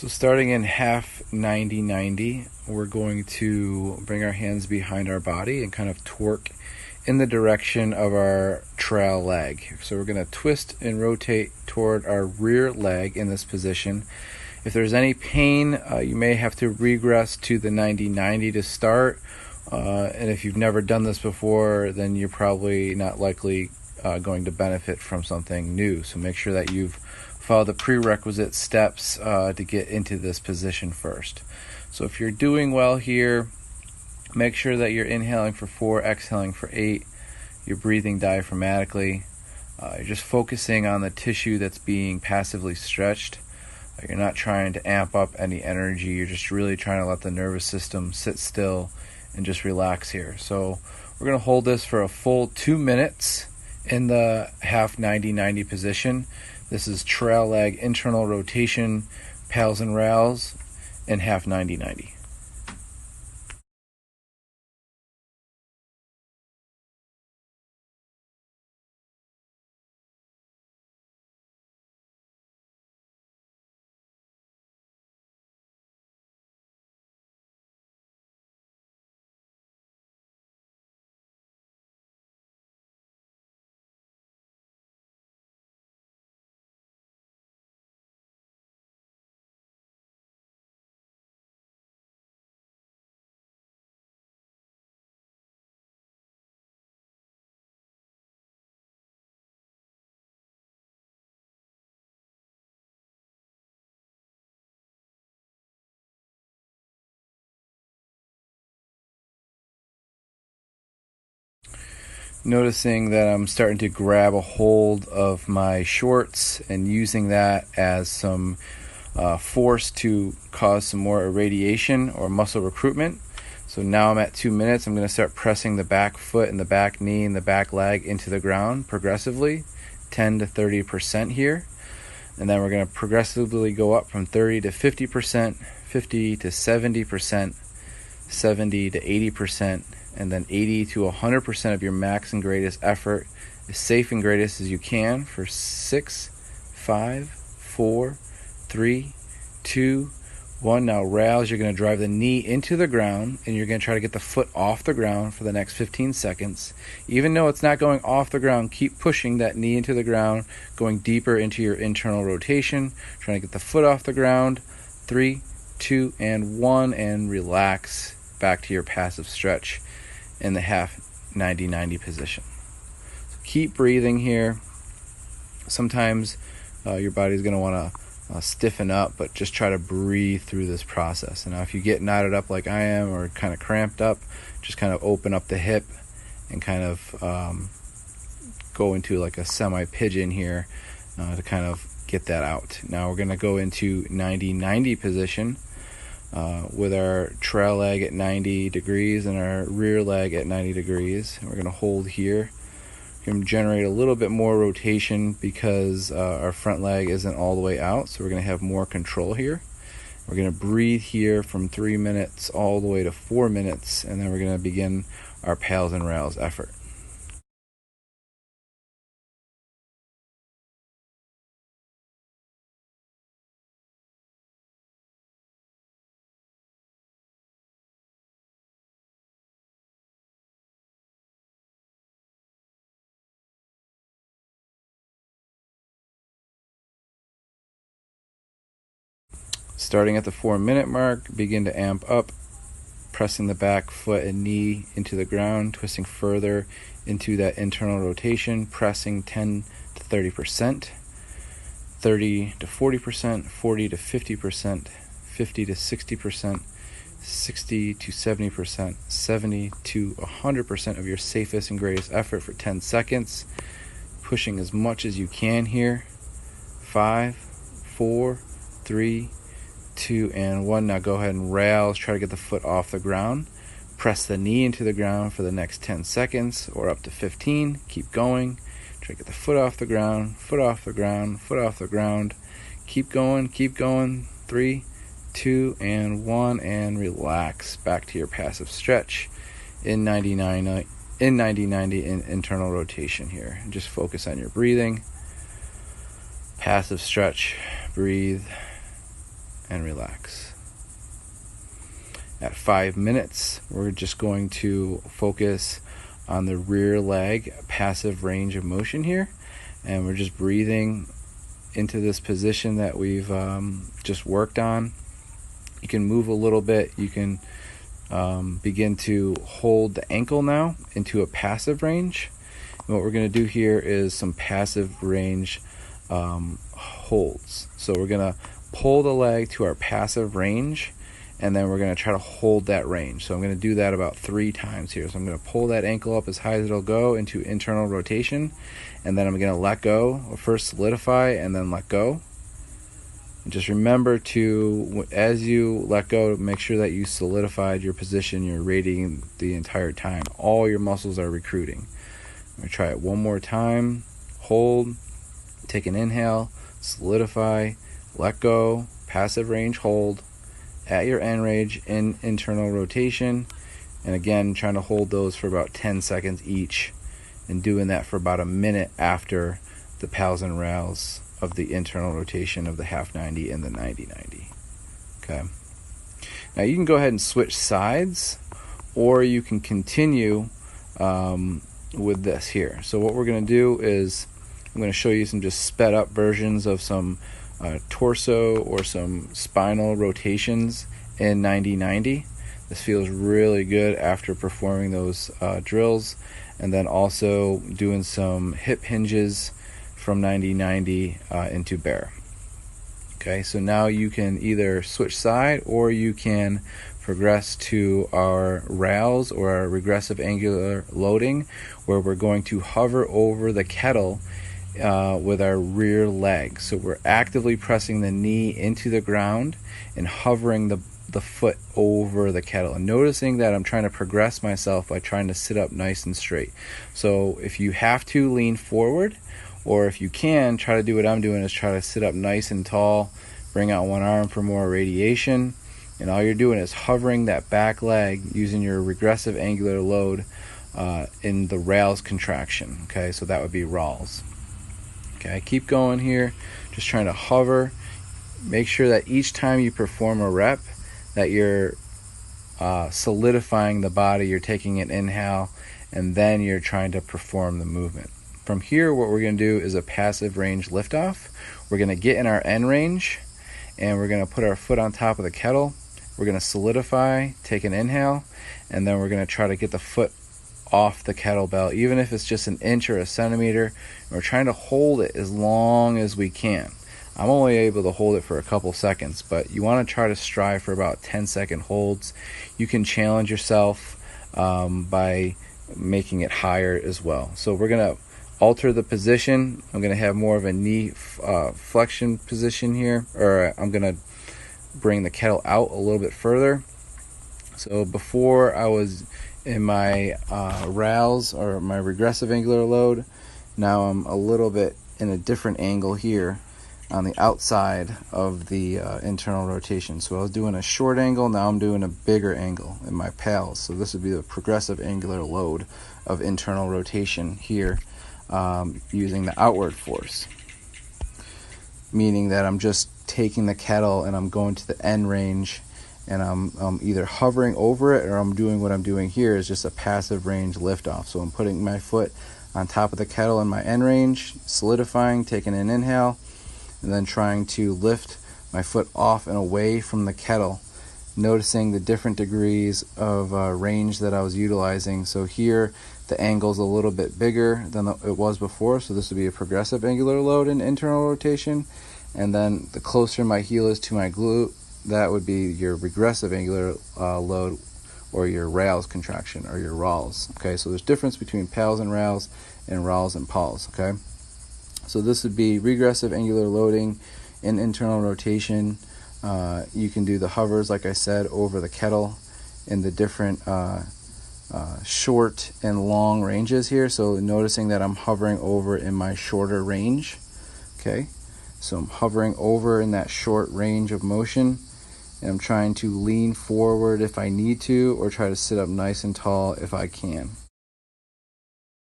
So starting in half 90-90, we're going to bring our hands behind our body and kind of torque in the direction of our trail leg. So we're going to twist and rotate toward our rear leg in this position. If there's any pain, you may have to regress to the 90-90 to start. And if you've never done this before, then you're probably not likely going to benefit from something new. So make sure that you've followed the prerequisite steps to get into this position first. So if you're doing well here, make sure that you're inhaling for 4, exhaling for 8. You're breathing diaphragmatically. You're just focusing on the tissue that's being passively stretched. You're not trying to amp up any energy. You're just really trying to let the nervous system sit still and just relax here. So we're going to hold this for a full 2 minutes in the half 90-90 position. This is trail leg internal rotation, pals and rails, and half 90-90. Noticing that I'm starting to grab a hold of my shorts and using that as some force to cause some more irradiation or muscle recruitment. So now I'm at 2 minutes. I'm going to start pressing the back foot and the back knee and the back leg into the ground progressively, 10 to 30% here. And then we're going to progressively go up from 30 to 50%, 50 to 70%, 70 to 80%, and then 80 to 100% of your max and greatest effort, as safe and greatest as you can, for 6, 5, 4, 3, 2, 1. Now rails, you're going to drive the knee into the ground, and you're going to try to get the foot off the ground for the next 15 seconds. Even though it's not going off the ground, keep pushing that knee into the ground, going deeper into your internal rotation, trying to get the foot off the ground. 3, 2, and 1, and relax back to your passive stretch in the half 90-90 position. So keep breathing here. Sometimes your body's going to want to stiffen up, but just try to breathe through this process. And now if you get knotted up like I am or kind of cramped up, just kind of open up the hip and kind of go into like a semi-pigeon here to kind of get that out. Now we're going to go into 90-90 position with our trail leg at 90 degrees and our rear leg at 90 degrees. We're going to hold here. We're going to generate a little bit more rotation because our front leg isn't all the way out, so we're going to have more control here. We're going to breathe here from 3 minutes all the way to 4 minutes, and then we're going to begin our pals and rails effort. Starting at the 4-minute mark, begin to amp up, pressing the back foot and knee into the ground, twisting further into that internal rotation, pressing 10 to 30%, 30 to 40%, 40 to 50%, 50 to 60%, 60 to 70%, 70 to 100% of your safest and greatest effort for 10 seconds, pushing as much as you can here. 5, 4, 3, 2, and 1. Now go ahead and rails. Try to get the foot off the ground. Press the knee into the ground for the next 10 seconds or up to 15. Keep going. Try to get the foot off the ground, foot off the ground, foot off the ground. Keep going, keep going. 3, 2, and 1, and relax back to your passive stretch in 90-90 in internal rotation here. And just focus on your breathing. Passive stretch, breathe, and relax. At 5 minutes, we're just going to focus on the rear leg passive range of motion here, and we're just breathing into this position that we've just worked on. You can move a little bit. You can begin to hold the ankle now into a passive range. And what we're going to do here is some passive range holds. So we're going to pull the leg to our passive range, and then we're going to try to hold that range. So I'm going to do that about 3 times here. So I'm going to pull that ankle up as high as it'll go into internal rotation, and then I'm going to let go, or first solidify and then let go. And just remember to, as you let go, make sure that you solidified your position. You're radiating the entire time. All your muscles are recruiting. I'm going to try it one more time. Hold, take an inhale, solidify, let go, passive range hold, at your end range in internal rotation, and again trying to hold those for about 10 seconds each, and doing that for about a minute after the pals and rails of the internal rotation of the half 90 and the 90-90. Okay. Now you can go ahead and switch sides, or you can continue with this here. So what we're going to do is I'm going to show you some just sped up versions of some torso or some spinal rotations in 90-90. This feels really good after performing those drills, and then also doing some hip hinges from 90-90 into bear. Okay, so now you can either switch side, or you can progress to our rails or our regressive angular loading, where we're going to hover over the kettle with our rear leg. So we're actively pressing the knee into the ground and hovering the foot over the kettle, and noticing that I'm trying to progress myself by trying to sit up nice and straight. So if you have to, lean forward, or if you can, try to do what I'm doing, is try to sit up nice and tall, bring out one arm for more radiation, and all you're doing is hovering that back leg using your regressive angular load in the rails contraction. Okay, so that would be RALs. Okay, keep going here, just trying to hover. Make sure that each time you perform a rep that you're solidifying the body. You're taking an inhale, and then you're trying to perform the movement. From here, what we're going to do is a passive range liftoff. We're going to get in our end range, and we're going to put our foot on top of the kettle. We're going to solidify, take an inhale, and then we're going to try to get the foot off the kettlebell, even if it's just an inch or a centimeter. We're trying to hold it as long as we can. I'm only able to hold it for a couple seconds, but you want to try to strive for about 10-second holds. You can challenge yourself by making it higher as well. So we're going to alter the position. I'm going to have more of a knee flexion position here, or I'm going to bring the kettle out a little bit further. So before I was in my RALs, or my regressive angular load, now I'm a little bit in a different angle here on the outside of the internal rotation. So I was doing a short angle, now I'm doing a bigger angle in my pals. So this would be the progressive angular load of internal rotation here, using the outward force, meaning that I'm just taking the kettle and I'm going to the end range, and I'm either hovering over it, or I'm doing what I'm doing here is just a passive range liftoff. So I'm putting my foot on top of the kettle in my end range, solidifying, taking an inhale, and then trying to lift my foot off and away from the kettle, noticing the different degrees of range that I was utilizing. So here the angle's a little bit bigger than it was before, so this would be a progressive angular load in internal rotation. And then the closer my heel is to my glute, that would be your regressive angular load, or your RALs contraction, or your RALs. Okay, so there's difference between PALs and RALs, and RALs and PALs. Okay, so this would be regressive angular loading in internal rotation. You can do the hovers, like I said, over the kettle in the different short and long ranges here. So noticing that I'm hovering over in my shorter range. Okay, so I'm hovering over in that short range of motion, and I'm trying to lean forward if I need to, or try to sit up nice and tall if I can.